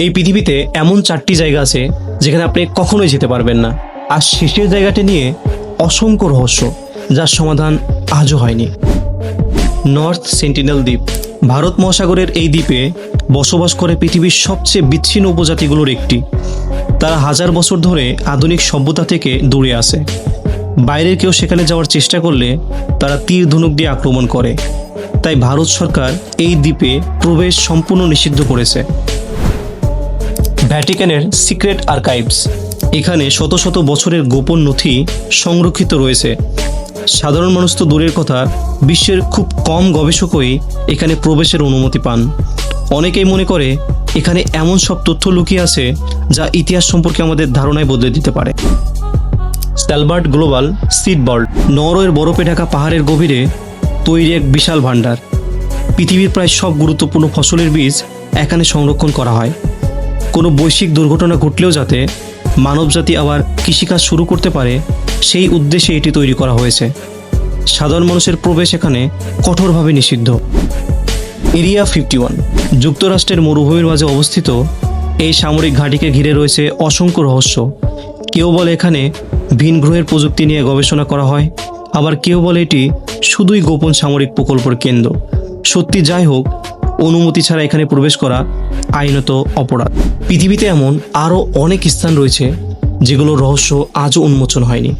এই পৃথিবীতে এমন 4টি জায়গা আছে যেখানে আপনি কখনোই যেতে পারবেন না। আর শেষের জায়গাটি নিয়ে অসংখ্য রহস্য, যার সমাধান আজও হয়নি। নর্থ সেন্টিনেল দ্বীপ। ভারত মহাসাগরের এই দ্বীপে বসবাস করে পৃথিবীর সবচেয়ে বিচ্ছিন্ন উপজাতিগুলোর একটি। তারা হাজার বছর ধরে আধুনিক সভ্যতা থেকে দূরে আছে। বাইরের কেউ সেখানে যাওয়ার চেষ্টা করলে তারা তীর ধনুক দিয়ে আক্রমণ করে। তাই ভারত সরকার এই দ্বীপে প্রবেশ সম্পূর্ণ নিষিদ্ধ করেছে। ভ্যাটিকানের সিক্রেট আর্কাইভস। এখানে শত শত বছরের গোপন নথি সংরক্ষিত রয়েছে। সাধারণ মানুষ তো দূরের কথা, বিশ্বের খুব কম গবেষকই এখানে প্রবেশের অনুমতি পান। অনেকেই মনে করে এখানে এমন সব তথ্য লুকিয়ে আছে যা ইতিহাস সম্পর্কে আমাদের ধারণায় বদলে দিতে পারে। স্যালবার্ট গ্লোবাল সিড ভল্ট। নরওয়ের বরফে ঢাকা পাহাড়ের গভীরে তৈরি এক বিশাল ভাণ্ডার। পৃথিবীর প্রায় সব গুরুত্বপূর্ণ ফসলের বীজ এখানে সংরক্ষণ করা হয়। কোনো বৈশ্বিক দুর্ঘটনা ঘটলেও যাতে মানবজাতি আবার কৃষিকাজ শুরু করতে পারে, সেই উদ্দেশ্যে এটি তৈরি করা হয়েছে। সাধারণ মানুষের প্রবেশ এখানে কঠোরভাবে নিষিদ্ধ। এরিয়া 51। যুক্তরাষ্ট্রের মরুভূমির মাঝে অবস্থিত এই সামরিক ঘাঁটিকে ঘিরে রয়েছে অসংখ্য রহস্য। কেউ বলে এখানে ভিন গ্রহের প্রযুক্তি নিয়ে গবেষণা করা হয়, আবার কেউ বলে এটি শুধুই গোপন সামরিক প্রকল্পের কেন্দ্র। সত্যি যাই হোক, অনুমতি ছাড়া এখানে প্রবেশ করা আইনত অপরাধ। পৃথিবীতে এমন আরও অনেক স্থান রয়েছে যেগুলোর রহস্য আজও উন্মোচন হয়নি।